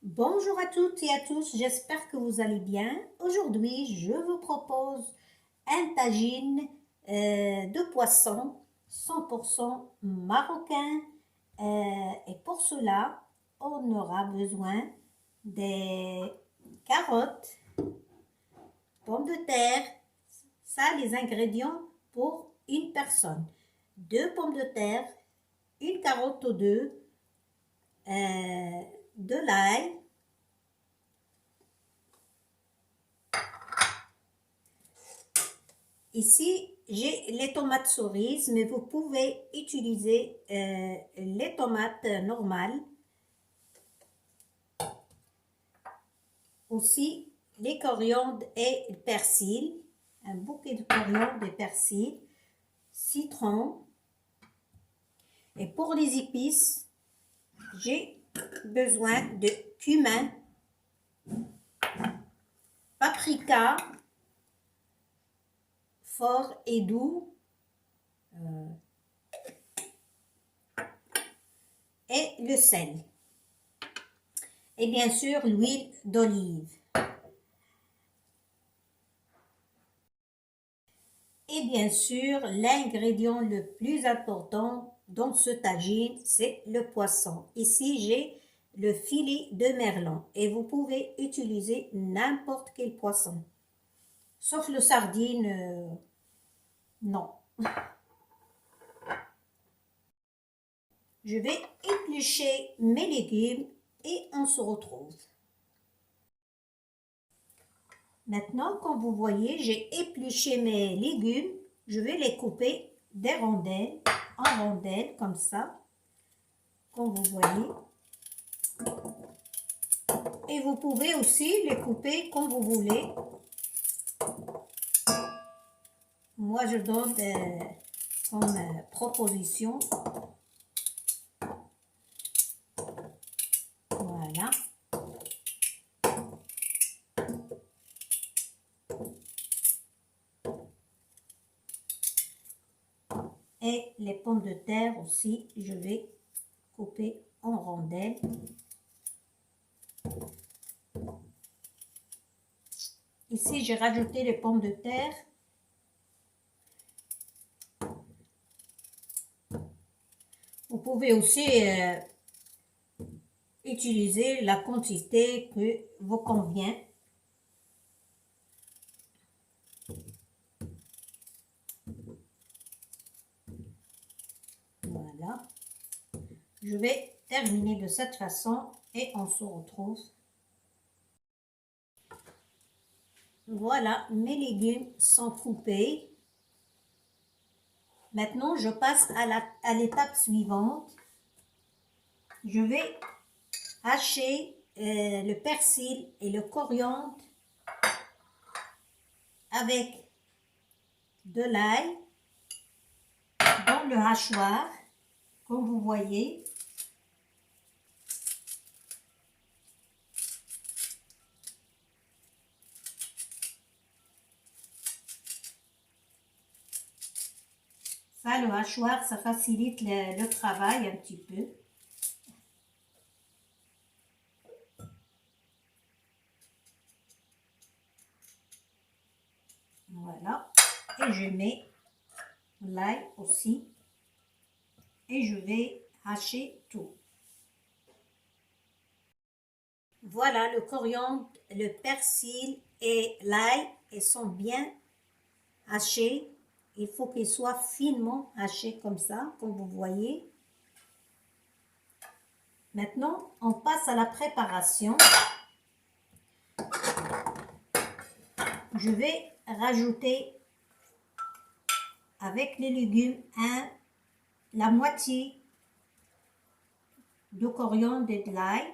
Bonjour à toutes et à tous, j'espère que vous allez bien. Aujourd'hui, je vous propose un tagine de poisson 100% marocain. Et pour cela, on aura besoin des carottes, pommes de terre, ça les ingrédients pour une personne. 2 pommes de terre, une carotte ou deux, de l'ail. Ici, j'ai les tomates cerises, mais vous pouvez utiliser les tomates normales. Aussi, les coriandres et le persil, un bouquet de coriandre et persil, citron. Et pour les épices, j'ai besoin de cumin, paprika, fort et doux, et le sel. Et bien sûr, l'huile d'olive. Et bien sûr, l'ingrédient le plus important dans ce tagine, c'est le poisson. Ici, j'ai le filet de merlan et vous pouvez utiliser n'importe quel poisson. Sauf le sardine, non. Je vais éplucher mes légumes et on se retrouve. Maintenant, comme vous voyez, j'ai épluché mes légumes. Je vais les couper des rondelles, en rondelles, comme ça, comme vous voyez. Et vous pouvez aussi les couper comme vous voulez. Moi, je donne comme proposition. Voilà. Et les pommes de terre aussi, je vais couper en rondelles. Ici, j'ai rajouté les pommes de terre. Vous pouvez aussi utiliser la quantité que vous convient. Voilà. Je vais terminer de cette façon et on se retrouve. Voilà, mes légumes sont coupés. Maintenant, je passe à l'étape suivante. Je vais hacher le persil et le coriandre avec de l'ail dans le hachoir, comme vous voyez. Ça, le hachoir, ça facilite le travail un petit peu. Voilà. Et je mets l'ail aussi. Et je vais hacher tout. Voilà, le coriandre, le persil et l'ail, ils sont bien hachés. Il faut qu'ils soient finement hachés comme ça, comme vous voyez. Maintenant, on passe à la préparation. Je vais rajouter avec les légumes la moitié de coriandre et de l'ail,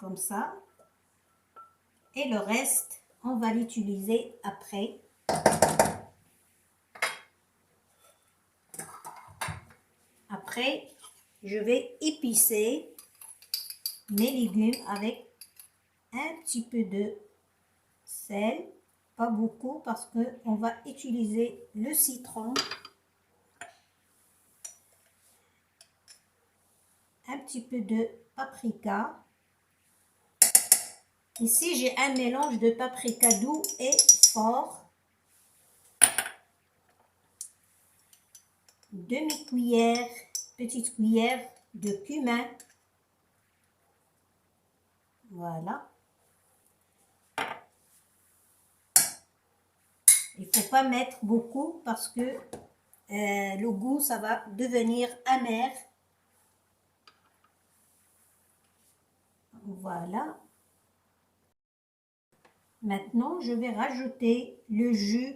comme ça. Et le reste, on va l'utiliser après. Après, je vais épicer mes légumes avec un petit peu de sel, pas beaucoup parce qu'on va utiliser le citron, un petit peu de paprika, Ici, j'ai un mélange de paprika doux et fort. Demi-cuillère, petite cuillère de cumin. Voilà. Il ne faut pas mettre beaucoup parce que le goût, ça va devenir amer. Voilà. Maintenant, je vais rajouter le jus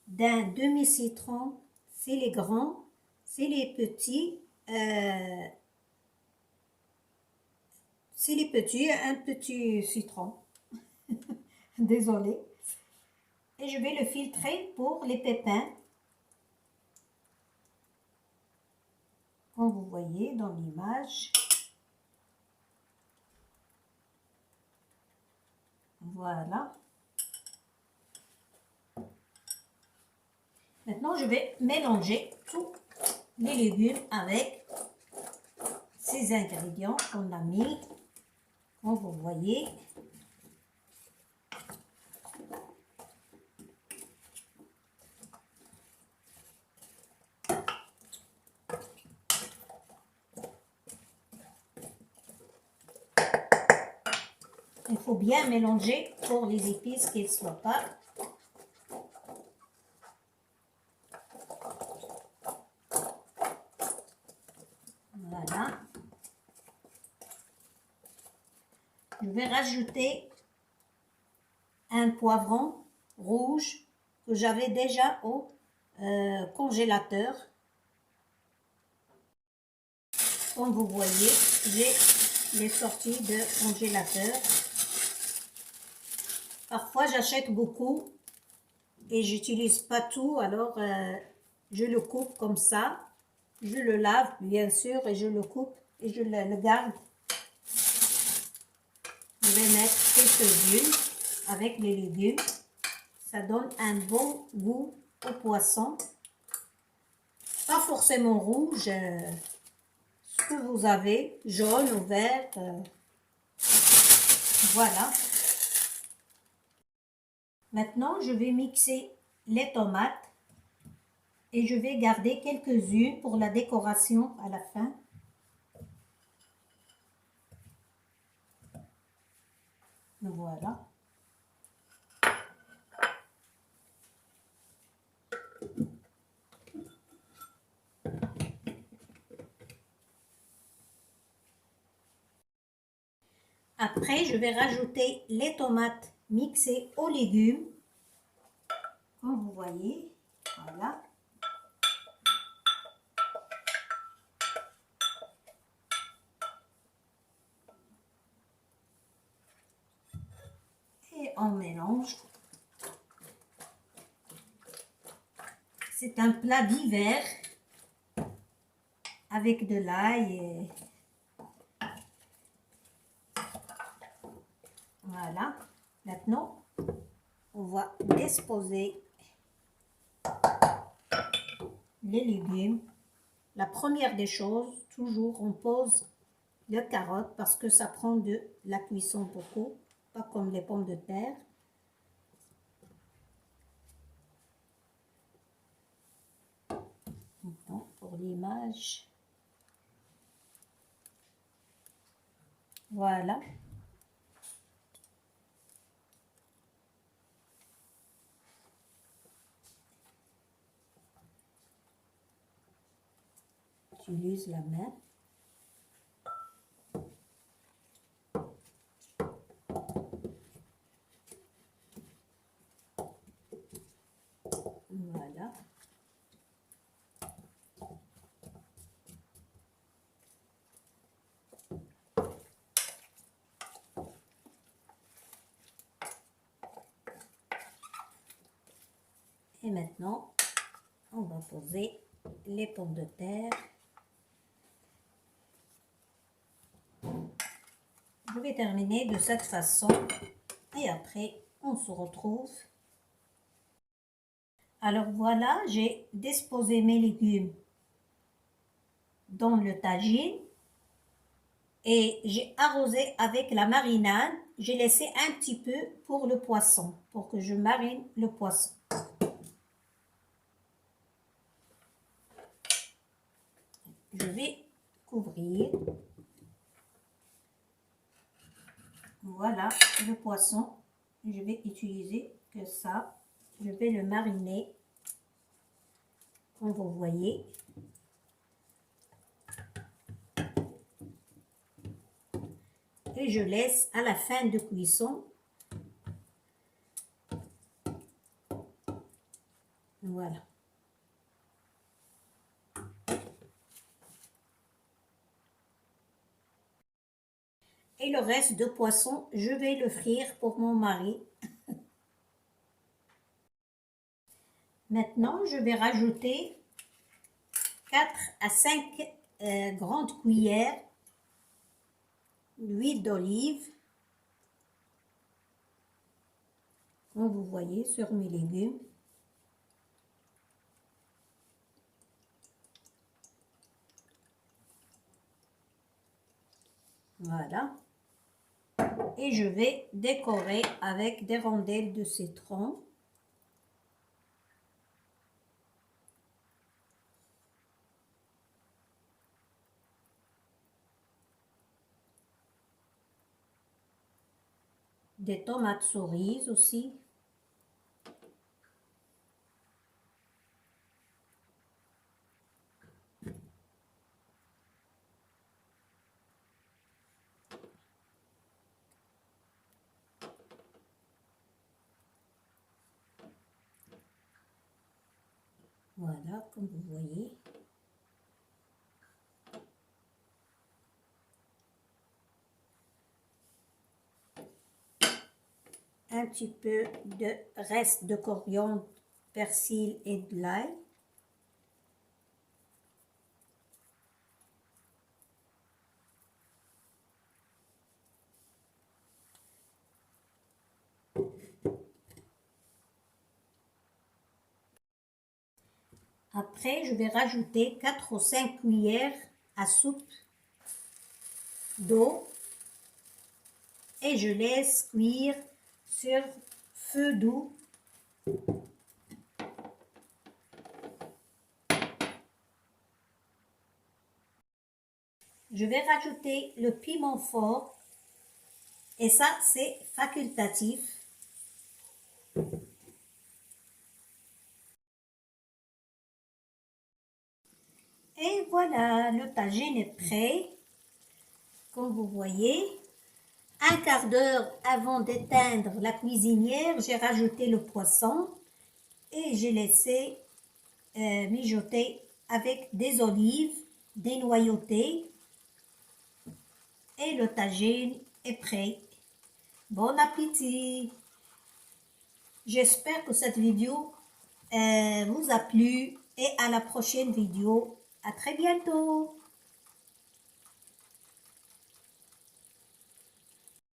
d'un demi-citron. C'est les grands, c'est les petits. C'est les petits, un petit citron. Désolée. Et je vais le filtrer pour les pépins. Comme vous voyez dans l'image. Voilà. Maintenant, je vais mélanger tous les légumes avec ces ingrédients qu'on a mis. Comme vous voyez. Il faut bien mélanger pour les épices qu'elles ne soient pas. Voilà. Je vais rajouter un poivron rouge que j'avais déjà au congélateur. Comme vous voyez, j'ai les sorties de congélateur. Parfois, j'achète beaucoup et j'utilise pas tout, alors je le coupe comme ça. Je le lave, bien sûr, et je le coupe et je le garde. Je vais mettre quelques-unes avec les légumes. Ça donne un bon goût au poisson. Pas forcément rouge, ce que vous avez, jaune ou vert. Voilà. Maintenant, je vais mixer les tomates et je vais garder quelques-unes pour la décoration à la fin. Voilà. Après, je vais rajouter les tomates mixées aux légumes. Comme vous voyez, voilà. Et on mélange. C'est un plat d'hiver avec de l'ail. Et... Voilà. Maintenant, on va disposer les légumes. La première des choses, toujours, on pose les carottes parce que ça prend de la cuisson beaucoup, pas comme les pommes de terre. Bon, pour l'image. Voilà. J'utilise la main. Voilà. Et maintenant, on va poser les pommes de terre. Je vais terminer de cette façon et après, on se retrouve. Alors voilà, j'ai disposé mes légumes dans le tagine. et j'ai arrosé avec la marinade. J'ai laissé un petit peu pour le poisson, pour que je marine le poisson. Je vais couvrir. Voilà le poisson. Je vais utiliser que ça. Je vais le mariner, comme vous voyez. Et je laisse à la fin de cuisson. Voilà. Et le reste de poisson, je vais le frire pour mon mari. Maintenant, je vais rajouter 4 à 5 grandes cuillères d'huile d'olive. Comme vous voyez sur mes légumes. Voilà. Et je vais décorer avec des rondelles de citron. Des tomates cerises aussi. Voilà, comme vous voyez. Un petit peu de reste de coriandre, persil et de l'ail. Après, je vais rajouter 4 ou 5 cuillères à soupe d'eau et je laisse cuire sur feu doux. Je vais rajouter le piment fort et ça c'est facultatif. Et voilà, le tagine est prêt. Comme vous voyez, un quart d'heure avant d'éteindre la cuisinière, j'ai rajouté le poisson et j'ai laissé mijoter avec des olives dénoyautées et le tagine est prêt. Bon appétit! J'espère que cette vidéo vous a plu et à la prochaine vidéo. À très bientôt!